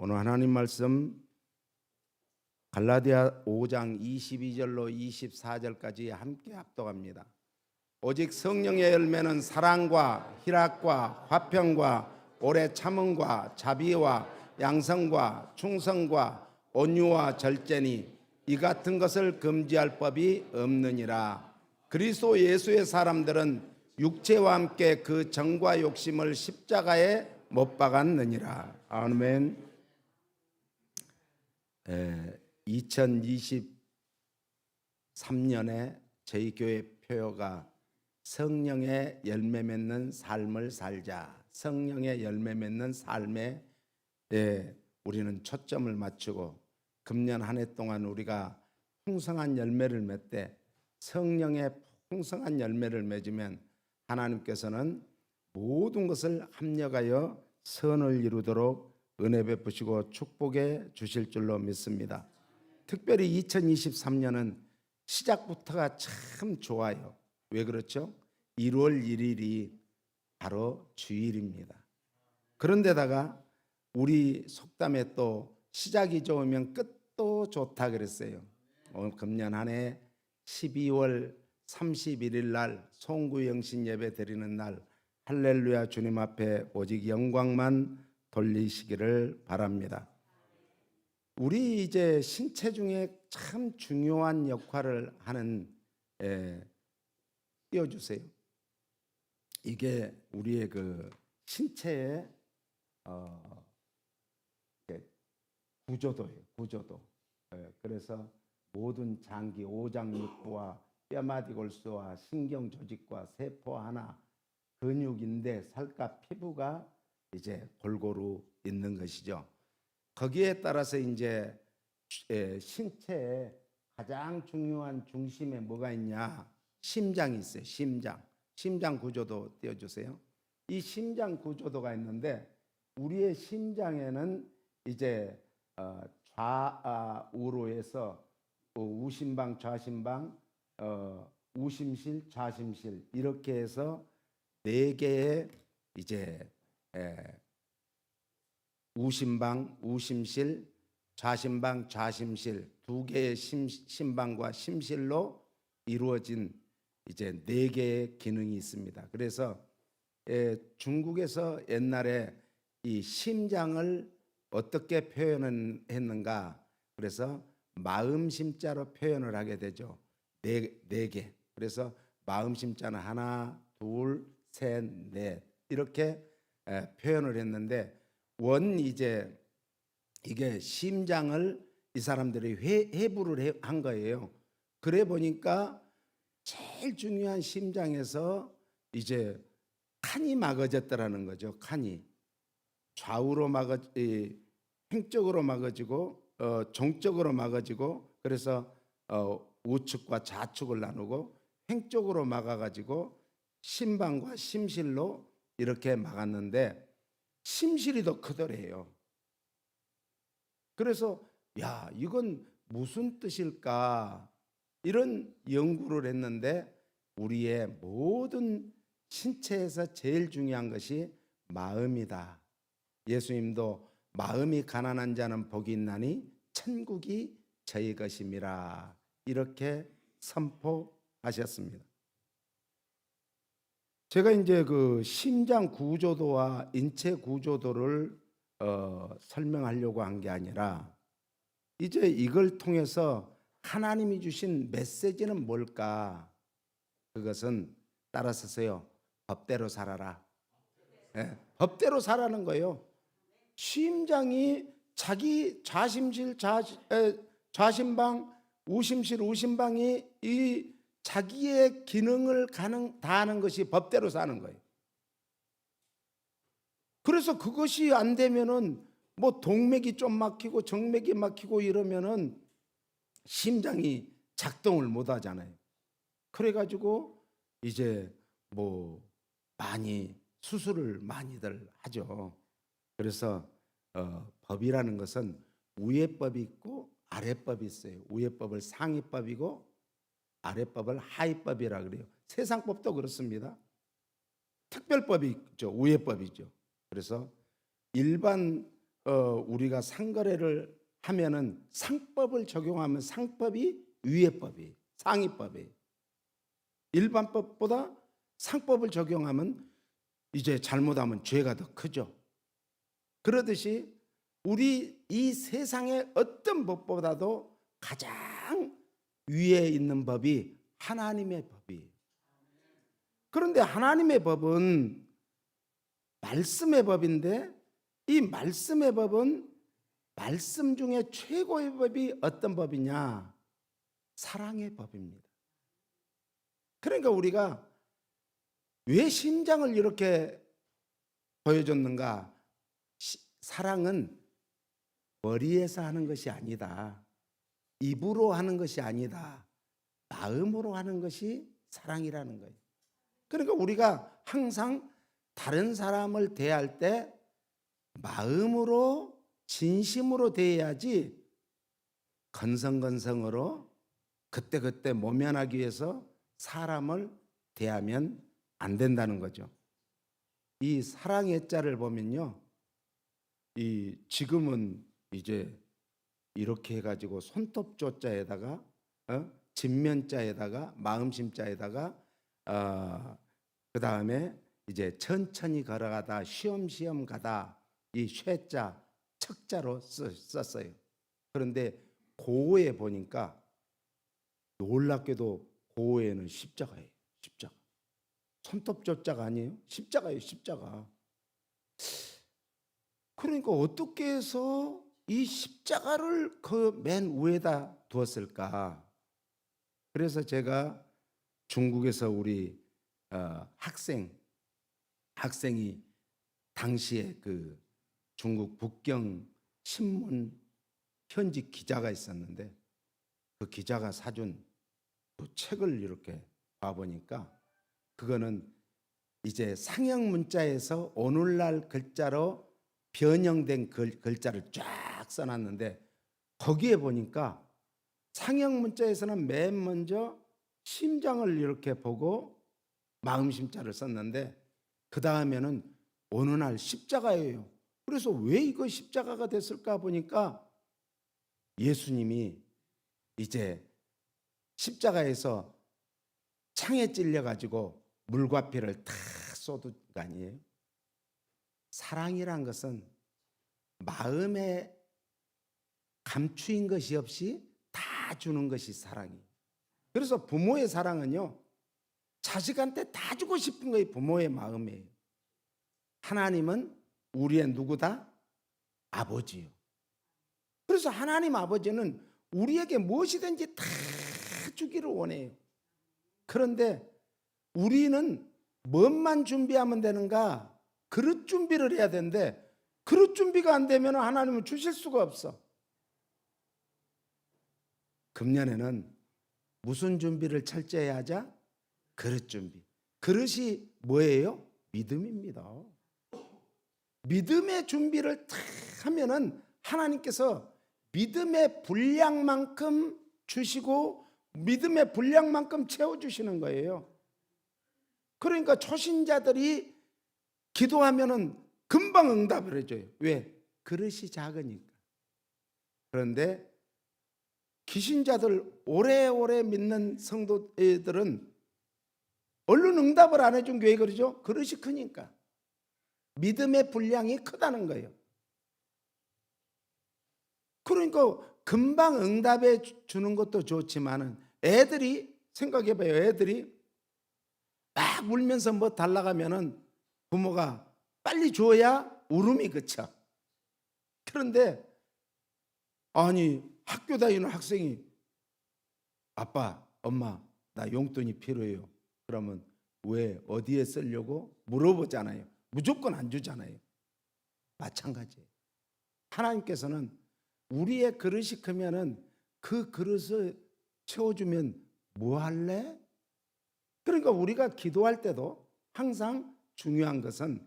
오늘 하나님 말씀 갈라디아 5장 22절로 24절까지 함께 합독합니다. 오직 성령의 열매는 사랑과 희락과 화평과 오래 참음과 자비와 양성과 충성과 온유와 절제니 이 같은 것을 금지할 법이 없느니라. 그리스도 예수의 사람들은 육체와 함께 그 정과 욕심을 십자가에 못 박았느니라. 아멘. 2023년에 저희 교회 표어가 성령의 열매 맺는 삶을 살자. 성령의 열매 맺는 삶에 우리는 초점을 맞추고 금년 한 해 동안 우리가 풍성한 열매를 맺되 성령의 풍성한 열매를 맺으면 하나님께서는 모든 것을 합력하여 선을 이루도록 은혜 베푸시고 축복해 주실 줄로 믿습니다. 특별히 2023년은 시작부터가 참 좋아요. 왜 그렇죠? 1월 1일이 바로 주일입니다. 그런데다가 우리 속담에 또 시작이 좋으면 끝도 좋다 그랬어요. 금년 한 해 12월 31일 날 송구영신 예배 드리는 날 할렐루야 주님 앞에 오직 영광만 돌리시기를 바랍니다. 우리 이제 신체 중에 참 중요한 역할을 하는 띄워주세요. 이게 우리의 그 신체의 구조도예요. 구조도. 그래서 모든 장기, 오장육부와 뼈마디 골수와 신경 조직과 세포 하나, 근육인데 살과 피부가 이제 골고루 있는 것이죠. 거기에 따라서 이제 신체에 가장 중요한 중심에 뭐가 있냐? 심장이 있어요. 심장 구조도 띄워주세요. 이 심장 구조도가 있는데 우리의 심장에는 이제 좌우로 해서 우심방, 좌심방, 우심실, 좌심실 이렇게 해서 네 개의 이제 우심방, 우심실, 좌심방, 좌심실 두 개의 심방과 심실로 이루어진 이제 네 개의 기능이 있습니다. 그래서 중국에서 옛날에 이 심장을 어떻게 표현했는가? 그래서 마음심자로 표현을 하게 되죠. 네 개. 그래서 마음심자는 하나, 둘, 셋, 넷 이렇게 표현을 했는데 이제 이게 심장을 이 사람들이 해부를 한 거예요. 그래 보니까 제일 중요한 심장에서 이제 칸이 막아졌더라는 거죠. 칸이 좌우로 횡쪽으로 막아지고 종쪽으로 막아지고 그래서 우측과 좌측을 나누고 횡쪽으로 막아가지고 심방과 심실로 이렇게 막았는데 심실이 더 크더래요. 그래서 야 이건 무슨 뜻일까 이런 연구를 했는데 우리의 모든 신체에서 제일 중요한 것이 마음이다. 예수님도 마음이 가난한 자는 복이 있나니 천국이 저희 것임이라 이렇게 선포하셨습니다. 제가 이제 그 심장 구조도와 인체 구조도를 설명하려고 한 게 아니라 이제 이걸 통해서 하나님이 주신 메시지는 뭘까? 그것은 따라서세요. 법대로 살아라. 법대로 살아는 거예요. 심장이 자기 좌심실, 좌심방, 우심실, 우심방이 이 자기의 기능을 다하는 것이 법대로 사는 거예요. 그래서 그것이 안 되면은 뭐 동맥이 좀 막히고 정맥이 막히고 이러면은 심장이 작동을 못 하잖아요. 그래가지고 이제 뭐 많이 수술을 많이들 하죠. 그래서 법이라는 것은 위에법이 있고 아래법이 있어요. 위에법을 상위법이고 아래법을 하위법이라 그래요. 세상법도 그렇습니다. 특별법이 있죠. 위에법이죠. 그래서 일반 우리가 상거래를 하면은 상법을 적용하면 상법이 위에법이 상위법이 일반법보다 상법을 적용하면 이제 잘못하면 죄가 더 크죠. 그러듯이 우리 이 세상의 어떤 법보다도 가장 위에 있는 법이 하나님의 법이에요. 그런데 하나님의 법은 말씀의 법인데 이 말씀의 법은 말씀 중에 최고의 법이 어떤 법이냐? 사랑의 법입니다. 그러니까 우리가 왜 심장을 이렇게 보여줬는가? 사랑은 머리에서 하는 것이 아니다. 입으로 하는 것이 아니다. 마음으로 하는 것이 사랑이라는 거예요. 그러니까 우리가 항상 다른 사람을 대할 때 마음으로 진심으로 대해야지 건성건성으로 그때그때 모면하기 위해서 사람을 대하면 안 된다는 거죠. 이 사랑의 자를 보면요, 이 지금은 이제 이렇게 해가지고 손톱조자에다가 진면자에다가 마음심자에다가 그 다음에 이제 천천히 걸어가다 쉬엄쉬엄 가다 이 쇠자 척자로 썼어요. 그런데 고어에 보니까 놀랍게도 고어에는 십자가예요. 십자가. 손톱조자가 아니에요. 십자가예요. 십자가. 그러니까 어떻게 해서 이 십자가를 그 맨 위에다 두었을까? 그래서 제가 중국에서 우리 학생이 당시에 그 중국 북경 신문 현지 기자가 있었는데 그 기자가 사준 그 책을 이렇게 봐보니까 그거는 이제 상형 문자에서 오늘날 글자로 변형된 글자를 쫙 써놨는데 거기에 보니까 상형 문자에서는 맨 먼저 심장을 이렇게 보고 마음심자를 썼는데 그 다음에는 어느 날 십자가예요. 그래서 왜 이거 십자가가 됐을까 보니까 예수님이 이제 십자가에서 창에 찔려가지고 물과 피를 다 쏟은 거 아니에요? 사랑이란 것은 마음에 감추인 것이 없이 다 주는 것이 사랑이에요. 그래서 부모의 사랑은요, 자식한테 다 주고 싶은 것이 부모의 마음이에요. 하나님은 우리의 누구다? 아버지요. 그래서 하나님 아버지는 우리에게 무엇이든지 다 주기를 원해요. 그런데 우리는 뭔만 준비하면 되는가? 그릇 준비를 해야 되는데 그릇 준비가 안 되면 하나님은 주실 수가 없어. 금년에는 무슨 준비를 철저히 하자? 그릇 준비. 그릇이 뭐예요? 믿음입니다. 믿음의 준비를 다 하면은 하나님께서 믿음의 분량만큼 주시고 믿음의 분량만큼 채워주시는 거예요. 그러니까 초신자들이 기도하면은 금방 응답을 해줘요. 왜? 그릇이 작으니까. 그런데 기신자들 오래오래 믿는 성도들은 얼른 응답을 안 해준 게 왜 그러죠? 그릇이 크니까. 믿음의 분량이 크다는 거예요. 그러니까 금방 응답해 주는 것도 좋지만은 애들이 생각해봐요. 애들이 막 울면서 뭐 달라가면은 부모가 빨리 줘야 울음이 그쳐. 그런데 아니 학교 다니는 학생이 아빠, 엄마 나 용돈이 필요해요. 그러면 왜 어디에 쓰려고 물어보잖아요. 무조건 안 주잖아요. 마찬가지예요. 하나님께서는 우리의 그릇이 크면은 그 그릇을 채워주면 뭐 할래? 그러니까 우리가 기도할 때도 항상 중요한 것은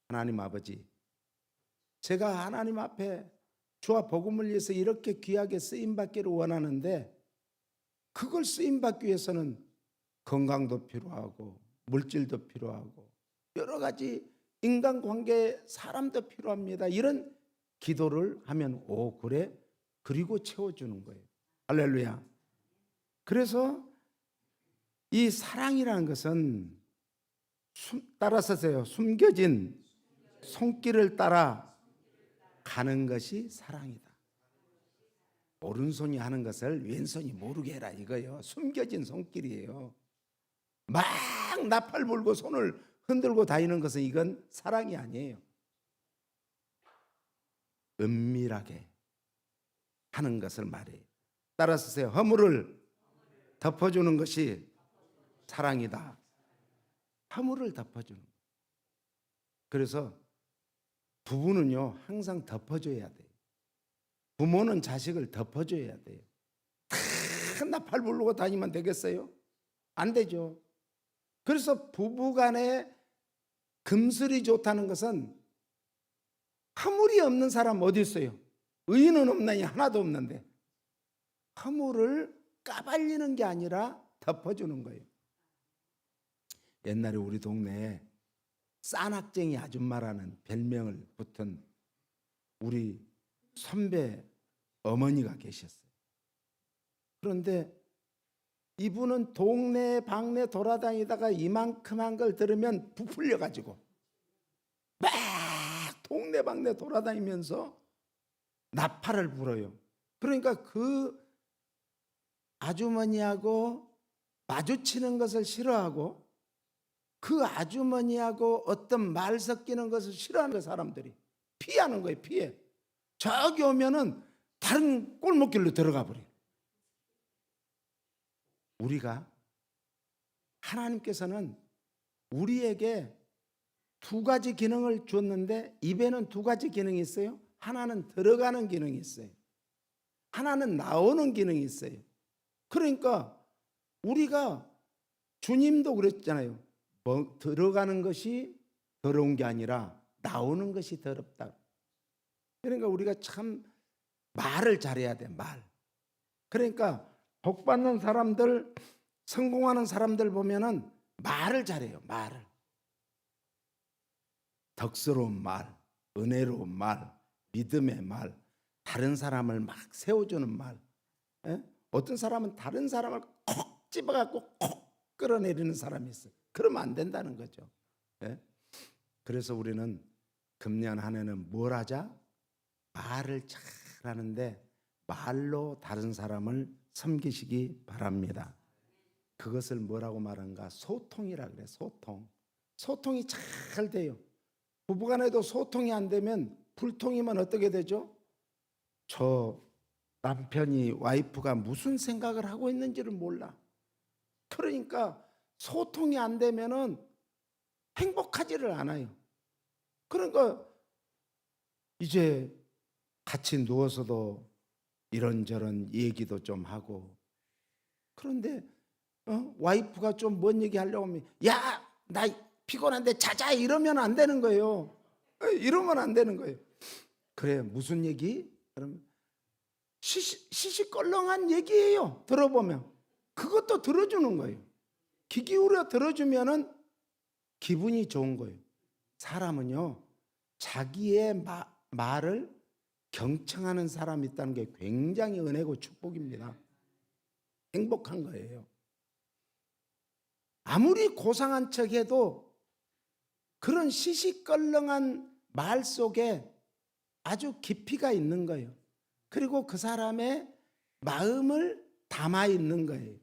하나님 아버지, 제가 하나님 앞에 주와 복음을 위해서 이렇게 귀하게 쓰임받기를 원하는데 그걸 쓰임받기 위해서는 건강도 필요하고 물질도 필요하고 여러 가지 인간관계 사람도 필요합니다. 이런 기도를 하면 오 그래? 그리고 채워주는 거예요. 할렐루야. 그래서 이 사랑이라는 것은 따라서세요. 숨겨진 손길을 따라 가는 것이 사랑이다. 오른손이 하는 것을 왼손이 모르게 해라 이거요. 숨겨진 손길이에요. 막 나팔 불고 손을 흔들고 다니는 것은 이건 사랑이 아니에요. 은밀하게 하는 것을 말해요. 따라서세요. 허물을 덮어주는 것이 사랑이다. 허물을 덮어주는 거예요. 그래서 부부는요 항상 덮어줘야 돼요. 부모는 자식을 덮어줘야 돼요. 다 나팔 부르고 다니면 되겠어요? 안 되죠. 그래서 부부간에 금슬이 좋다는 것은 허물이 없는 사람 어디 있어요? 의인은 없나니 하나도 없는데 허물을 까발리는 게 아니라 덮어주는 거예요. 옛날에 우리 동네에 싸낙쟁이 아줌마라는 별명을 붙은 우리 선배 어머니가 계셨어요. 그런데 이분은 동네 방네 돌아다니다가 이만큼 한 걸 들으면 부풀려 가지고 막 동네 방네 돌아다니면서 나팔을 불어요. 그러니까 그 아주머니하고 마주치는 것을 싫어하고 그 아주머니하고 어떤 말 섞이는 것을 싫어하는 사람들이 피하는 거예요. 피해. 저기 오면은 다른 골목길로 들어가 버려요. 우리가 하나님께서는 우리에게 두 가지 기능을 줬는데 입에는 두 가지 기능이 있어요. 하나는 들어가는 기능이 있어요. 하나는 나오는 기능이 있어요. 그러니까 우리가 주님도 그랬잖아요. 들어가는 것이 더러운 게 아니라 나오는 것이 더럽다. 그러니까 우리가 참 말을 잘해야 돼. 말. 그러니까 복 받는 사람들, 성공하는 사람들 보면은 말을 잘해요. 말을. 덕스러운 말, 은혜로운 말, 믿음의 말, 다른 사람을 막 세워주는 말. 예? 어떤 사람은 다른 사람을 콕 집어갖고 콕 끌어내리는 사람이 있어요. 그러면 안 된다는 거죠. 예? 그래서 우리는 금년 한 해는 뭘 하자? 말을 잘 하는데 말로 다른 사람을 섬기시기 바랍니다. 그것을 뭐라고 말한가? 소통이라 그래. 소통. 소통이 잘 돼요. 부부간에도 소통이 안 되면 불통이면 어떻게 되죠? 저 남편이 와이프가 무슨 생각을 하고 있는지를 몰라. 그러니까 소통이 안 되면은 행복하지를 않아요. 그러니까 이제 같이 누워서도 이런저런 얘기도 좀 하고 그런데 와이프가 좀 뭔 얘기 하려고 하면 야, 나 피곤한데 자자 이러면 안 되는 거예요. 이러면 안 되는 거예요. 그래 무슨 얘기? 그러면 시시껄렁한 얘기예요. 들어보면 그것도 들어주는 거예요. 귀 기울여 들어주면은 기분이 좋은 거예요. 사람은요 자기의 말을 경청하는 사람이 있다는 게 굉장히 은혜고 축복입니다. 행복한 거예요. 아무리 고상한 척해도 그런 시시껄렁한 말 속에 아주 깊이가 있는 거예요. 그리고 그 사람의 마음을 담아 있는 거예요.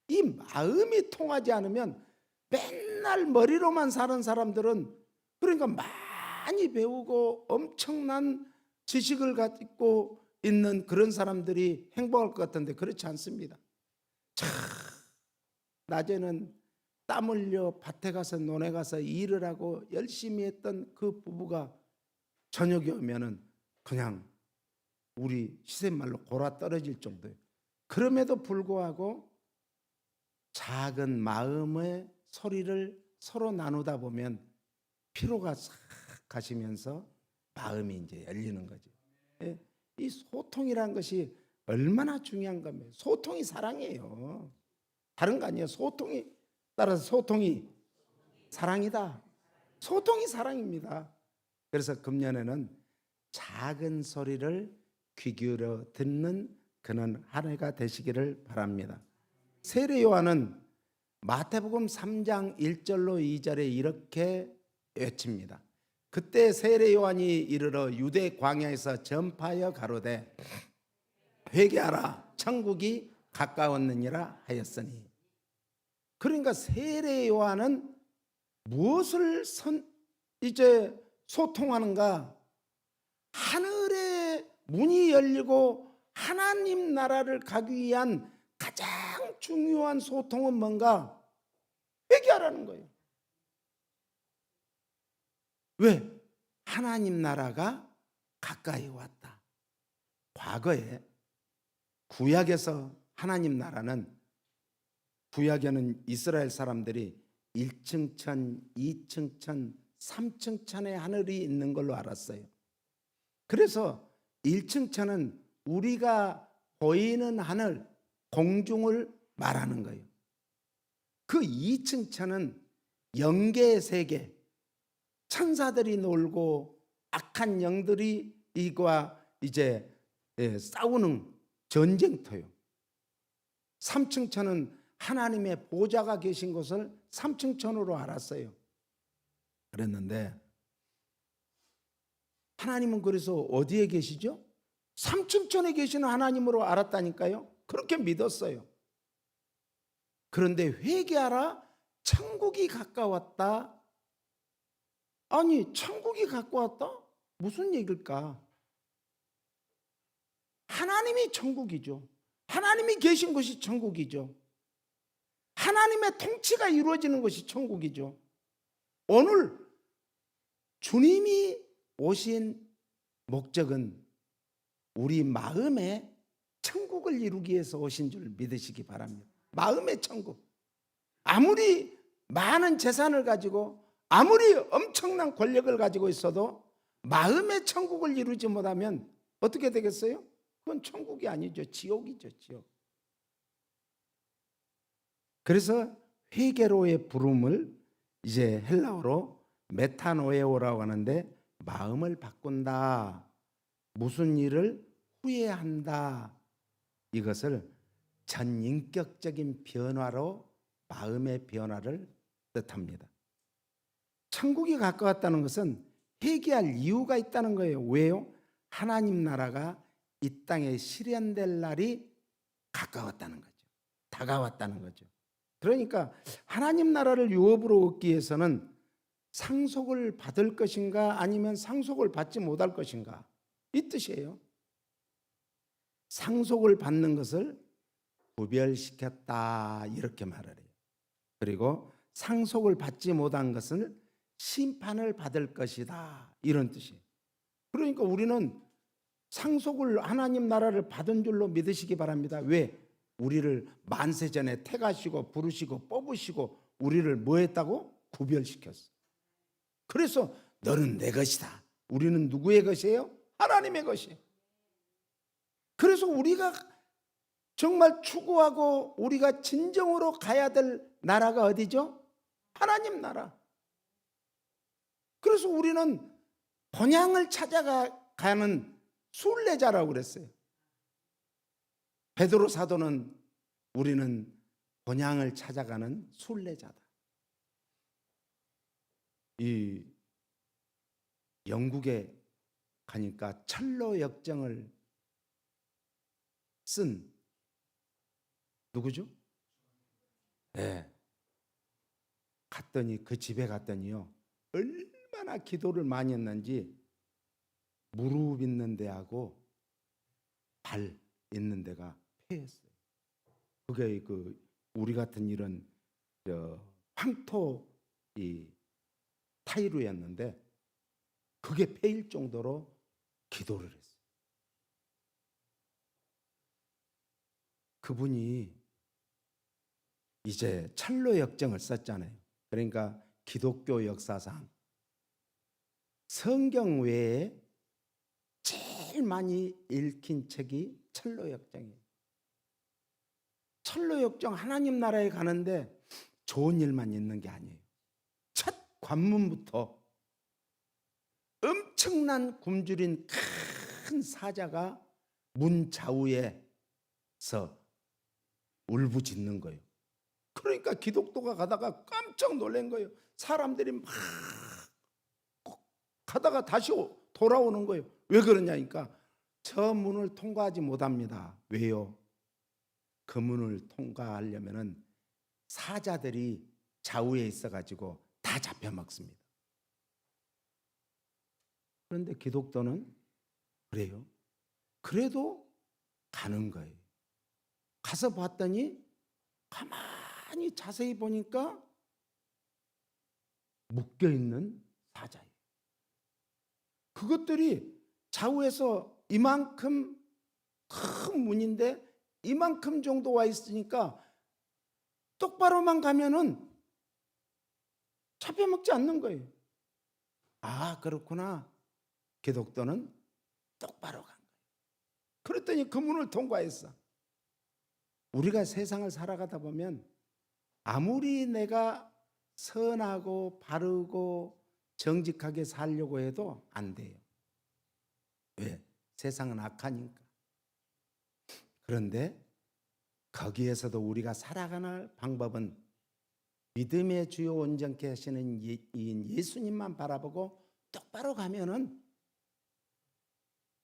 이 마음이 통하지 않으면 맨날 머리로만 사는 사람들은 그러니까 많이 배우고 엄청난 지식을 갖고 있는 그런 사람들이 행복할 것 같은데 그렇지 않습니다. 참 낮에는 땀 흘려 밭에 가서 논에 가서 일을 하고 열심히 했던 그 부부가 저녁에 오면은 그냥 우리 시샘말로 골아 떨어질 정도예요. 그럼에도 불구하고 작은 마음의 소리를 서로 나누다 보면 피로가 싹 가시면서 마음이 이제 열리는 거죠. 예? 이 소통이란 것이 얼마나 중요한 겁니까? 소통이 사랑이에요. 다른 거 아니에요. 소통이 따라서 소통이 사랑이다. 소통이 사랑입니다. 그래서 금년에는 작은 소리를 귀 기울여 듣는 그는 한 해가 되시기를 바랍니다. 세례 요한은 마태복음 3장 1절로 2절에 이렇게 외칩니다. 그때 세례 요한이 이르러 유대 광야에서 전파하여 가로되 회개하라 천국이 가까웠느니라 하였으니. 그러니까 세례 요한은 무엇을 이제 소통하는가? 하늘의 문이 열리고 하나님 나라를 가기 위한 가장 중요한 소통은 뭔가? 회개하라는 거예요. 왜? 하나님 나라가 가까이 왔다. 과거에 구약에서 하나님 나라는, 구약에는 이스라엘 사람들이 1층 천, 2층 천, 3층 천의 하늘이 있는 걸로 알았어요. 그래서 1층 천은 우리가 보이는 하늘, 공중을 말하는 거예요. 그 2층 천은 영계의 세계, 천사들이 놀고 악한 영들이 이과 이제 싸우는 전쟁터요. 3층 천은 하나님의 보좌가 계신 곳을 3층 천으로 알았어요. 그랬는데 하나님은 그래서 어디에 계시죠? 3층 천에 계시는 하나님으로 알았다니까요. 그렇게 믿었어요. 그런데 회개하라 천국이 가까웠다. 아니, 천국이 가까웠다? 무슨 얘기일까? 하나님이 천국이죠. 하나님이 계신 것이 천국이죠. 하나님의 통치가 이루어지는 것이 천국이죠. 오늘 주님이 오신 목적은 우리 마음에 천국을 이루기 위해서 오신 줄 믿으시기 바랍니다. 마음의 천국. 아무리 많은 재산을 가지고 아무리 엄청난 권력을 가지고 있어도 마음의 천국을 이루지 못하면 어떻게 되겠어요? 그건 천국이 아니죠. 지옥이죠. 지옥. 그래서 회개로의 부름을 이제 헬라어로 메타노에오라고 하는데, 마음을 바꾼다, 무슨 일을 후회한다, 이것을 전인격적인 변화로 마음의 변화를 뜻합니다. 천국이 가까웠다는 것은 회개할 이유가 있다는 거예요. 왜요? 하나님 나라가 이 땅에 실현될 날이 가까웠다는 거죠. 다가왔다는 거죠. 그러니까 하나님 나라를 유업으로 얻기 위해서는 상속을 받을 것인가 아니면 상속을 받지 못할 것인가, 이 뜻이에요. 상속을 받는 것을 구별시켰다, 이렇게 말을 해요. 그리고 상속을 받지 못한 것을 심판을 받을 것이다, 이런 뜻이에요. 그러니까 우리는 상속을, 하나님 나라를 받은 줄로 믿으시기 바랍니다. 왜? 우리를 만세전에 택하시고 부르시고 뽑으시고 우리를 뭐 했다고? 구별시켰어. 그래서 너는 내 것이다. 우리는 누구의 것이에요? 하나님의 것이에요. 그래서 우리가 정말 추구하고 우리가 진정으로 가야 될 나라가 어디죠? 하나님 나라. 그래서 우리는 본향을 찾아가는 순례자라고 그랬어요. 베드로 사도는 우리는 본향을 찾아가는 순례자다. 이 영국에 가니까 철로 역정을 쓴 누구죠? 네. 갔더니 그 집에 갔더니요, 얼마나 기도를 많이 했는지 무릎 있는 데하고 발 있는 데가 폐했어요. 그게 그 우리 같은 이런 황토 이 타일이었는데 그게 폐일 정도로 기도를 했어요. 그분이 이제 철로 역정을 썼잖아요. 그러니까 기독교 역사상 성경 외에 제일 많이 읽힌 책이 철로 역정이에요. 철로 역정, 하나님 나라에 가는데 좋은 일만 있는 게 아니에요. 첫 관문부터 엄청난 굶주린 큰 사자가 문 좌우에서 울부짖는 거예요. 그러니까 기독도가 가다가 깜짝 놀란 거예요. 사람들이 막 가다가 다시 돌아오는 거예요. 왜 그러냐니까 저 문을 통과하지 못합니다. 왜요? 그 문을 통과하려면은 사자들이 좌우에 있어가지고 다 잡혀먹습니다. 그런데 기독도는 그래요. 그래도 가는 거예요. 가서 봤더니 가만히 자세히 보니까 묶여있는 사자예요. 그것들이 좌우에서 이만큼 큰 문인데 이만큼 정도 와 있으니까 똑바로만 가면은 잡혀먹지 않는 거예요. 아, 그렇구나. 기독도는 똑바로 간 거예요. 그랬더니 그 문을 통과했어. 우리가 세상을 살아가다 보면 아무리 내가 선하고 바르고 정직하게 살려고 해도 안 돼요. 왜? 세상은 악하니까. 그런데 거기에서도 우리가 살아가는 방법은 믿음의 주요 온전케 하시는 이인 예수님만 바라보고 똑바로 가면은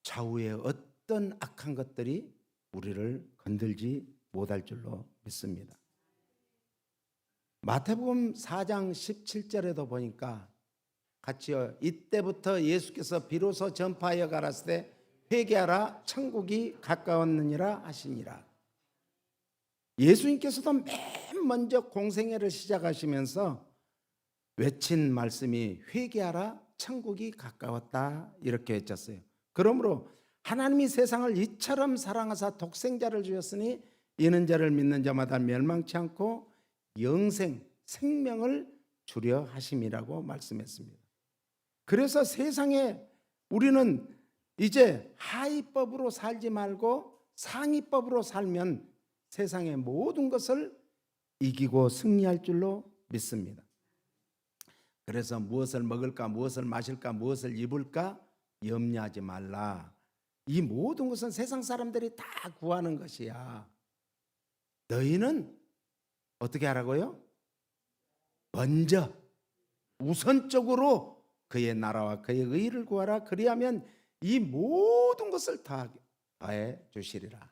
좌우에 어떤 악한 것들이 우리를 건들지 못할 줄로 믿습니다. 마태복음 4장 17절에도 보니까 같이요. 이때부터 예수께서 비로소 전파하여 가라사대 회개하라 천국이 가까웠느니라 하시니라. 예수님께서도 맨 먼저 공생애를 시작하시면서 외친 말씀이 회개하라 천국이 가까웠다 이렇게 외쳤어요. 그러므로 하나님이 세상을 이처럼 사랑하사 독생자를 주셨으니 이는 자를 믿는 자마다 멸망치 않고 영생 생명을 주려 하심이라고 말씀했습니다. 그래서 세상에 우리는 이제 하위법으로 살지 말고 상위법으로 살면 세상의 모든 것을 이기고 승리할 줄로 믿습니다. 그래서 무엇을 먹을까, 무엇을 마실까, 무엇을 입을까 염려하지 말라. 이 모든 것은 세상 사람들이 다 구하는 것이야. 너희는 어떻게 하라고요? 먼저 우선적으로 그의 나라와 그의 의를 구하라. 그리하면 이 모든 것을 더해 주시리라.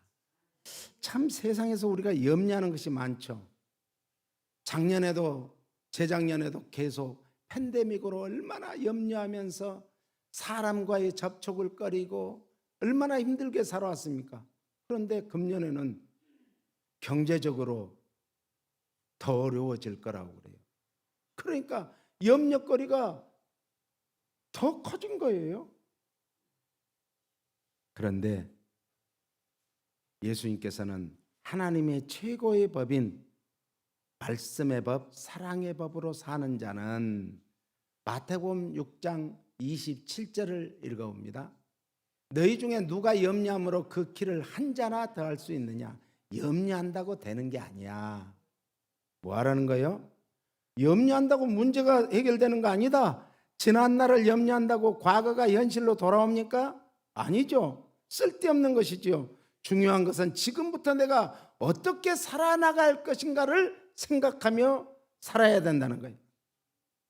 참 세상에서 우리가 염려하는 것이 많죠. 작년에도 재작년에도 계속 팬데믹으로 얼마나 염려하면서 사람과의 접촉을 꺼리고 얼마나 힘들게 살아왔습니까? 그런데 금년에는 경제적으로 더 어려워질 거라고 그래요. 그러니까 염려거리가 더 커진 거예요. 그런데 예수님께서는 하나님의 최고의 법인 말씀의 법, 사랑의 법으로 사는 자는 마태복음 6장 27절을 읽어봅니다. 너희 중에 누가 염려함으로 그 길을 한 자나 더할 수 있느냐? 염려한다고 되는 게 아니야. 뭐 하라는 거예요? 염려한다고 문제가 해결되는 거 아니다. 지난 날을 염려한다고 과거가 현실로 돌아옵니까? 아니죠. 쓸데없는 것이죠. 중요한 것은 지금부터 내가 어떻게 살아나갈 것인가를 생각하며 살아야 된다는 거예요.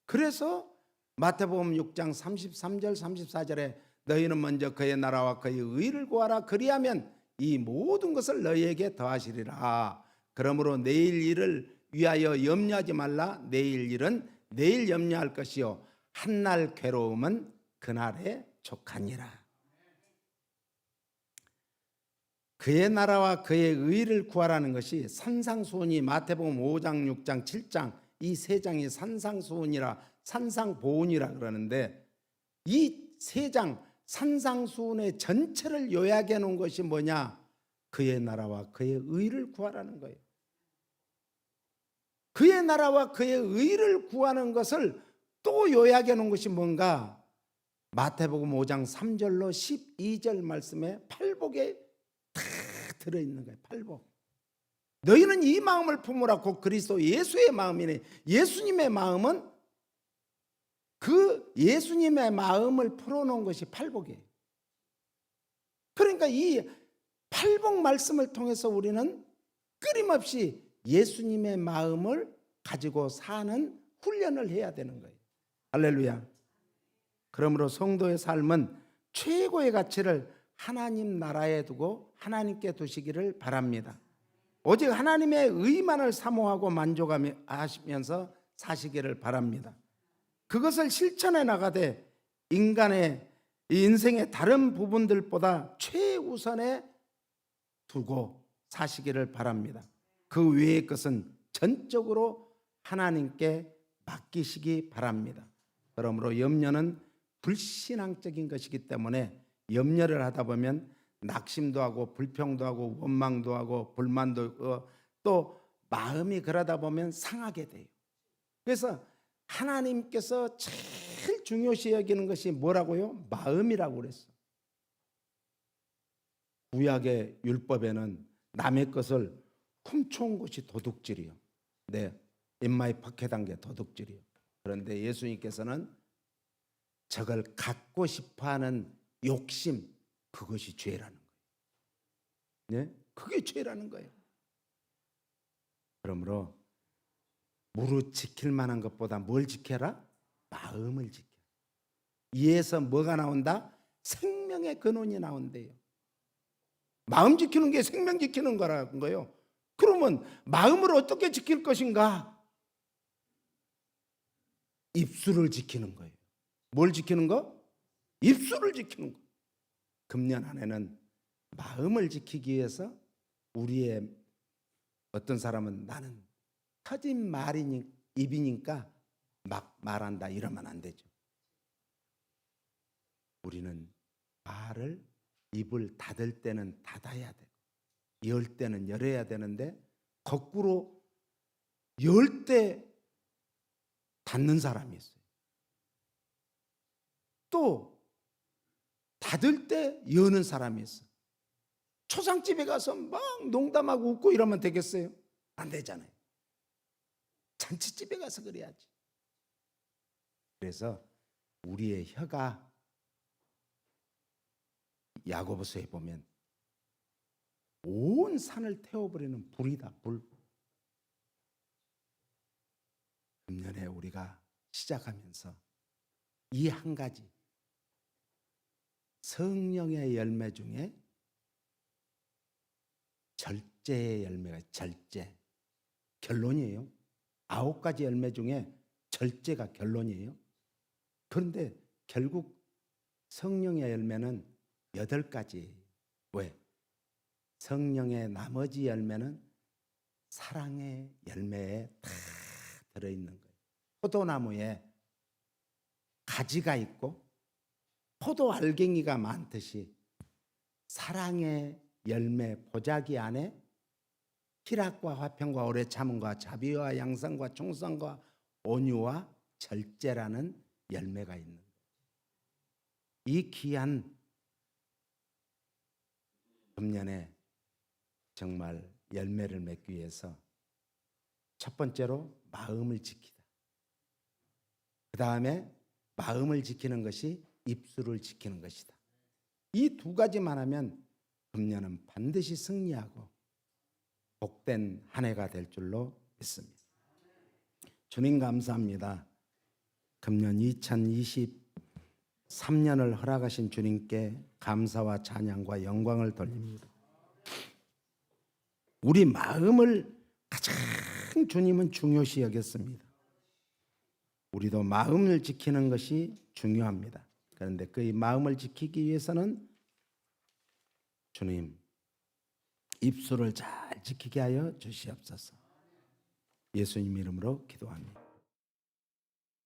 그래서 마태복음 6장 33절 34절에 너희는 먼저 그의 나라와 그의 의를 구하라. 그리하면 이 모든 것을 너희에게 더하시리라. 그러므로 내일 일을 위하여 염려하지 말라. 내일 일은 내일 염려할 것이요 한날 괴로움은 그날에 족하니라. 그의 나라와 그의 의를 구하라는 것이 산상수훈이 마태복음 5장 6장 7장 이 세 장이 산상수훈이라 산상보훈이라 그러는데 이 세 장 산상수훈의 전체를 요약해 놓은 것이 뭐냐? 그의 나라와 그의 의를 구하라는 거예요. 그의 나라와 그의 의를 구하는 것을 또 요약해 놓은 것이 뭔가? 마태복음 5장 3절로 12절 말씀에 팔복에 다 들어있는 거예요. 팔복. 너희는 이 마음을 품으라. 곧 그리스도 예수의 마음이니 예수님의 마음은 그 예수님의 마음을 풀어놓은 것이 팔복이에요. 그러니까 이 팔복 말씀을 통해서 우리는 끊임없이 예수님의 마음을 가지고 사는 훈련을 해야 되는 거예요. 할렐루야. 그러므로 성도의 삶은 최고의 가치를 하나님 나라에 두고 하나님께 두시기를 바랍니다. 오직 하나님의 의만을 사모하고 만족하시면서 사시기를 바랍니다. 그것을 실천해 나가되 인간의 인생의 다른 부분들보다 최우선에 두고 사시기를 바랍니다. 그 외의 것은 전적으로 하나님께 맡기시기 바랍니다. 그러므로 염려는 불신앙적인 것이기 때문에 염려를 하다 보면 낙심도 하고 불평도 하고 원망도 하고 불만도 하고 또 마음이 그러다 보면 상하게 돼요. 그래서 하나님께서 제일 중요시 여기는 것이 뭐라고요? 마음이라고 그랬어. 구약의 율법에는 남의 것을 훔쳐온 것이 도둑질이요. 네, 입마에 박해단 게 도둑질이요. 그런데 예수님께서는 저걸 갖고 싶어하는 욕심, 그것이 죄라는 거예요. 네? 그게 죄라는 거예요. 그러므로 무릇 지킬 만한 것보다 뭘 지켜라? 마음을 지켜. 이에서 뭐가 나온다? 생명의 근원이 나온대요. 마음 지키는 게 생명 지키는 거라는 거예요. 그러면 마음을 어떻게 지킬 것인가? 입술을 지키는 거예요. 뭘 지키는 거? 입술을 지키는 거. 금년 안에는 마음을 지키기 위해서 우리의 어떤 사람은 나는 터진 입이니까 막 말한다 이러면 안 되죠. 우리는 말을 입을 닫을 때는 닫아야 돼. 열 때는 열어야 되는데 거꾸로 열 때 닫는 사람이 있어요. 또 닫을 때 여는 사람이 있어요. 초상집에 가서 막 농담하고 웃고 이러면 되겠어요? 안 되잖아요. 잔치집에 가서 그래야지. 그래서 우리의 혀가 야고보서에 보면 온 산을 태워버리는 불이다, 불. 금년에 우리가 시작하면서 이 한 가지 성령의 열매 중에 절제의 열매가 절제 결론이에요. 9가지 열매 중에 절제가 결론이에요. 그런데 결국 성령의 열매는 8가지. 왜? 성령의 나머지 열매는 사랑의 열매에 다 들어있는 거예요. 포도나무에 가지가 있고 포도 알갱이가 많듯이 사랑의 열매 보자기 안에 희락과 화평과 오래 참음과 자비와 양선과 충성과 온유와 절제라는 열매가 있는 거예요. 이 귀한 금년에 정말 열매를 맺기 위해서 첫 번째로 마음을 지키다. 그 다음에 마음을 지키는 것이 입술을 지키는 것이다. 이 2가지만 하면 금년은 반드시 승리하고 복된 한 해가 될 줄로 믿습니다. 주님 감사합니다. 금년 2023년을 허락하신 주님께 감사와 찬양과 영광을 돌립니다. 우리 마음을 가장 주님은 중요시 여겼습니다. 우리도 마음을 지키는 것이 중요합니다. 그런데 그 마음을 지키기 위해서는 주님 입술을 잘 지키게 하여 주시옵소서. 예수님 이름으로 기도합니다.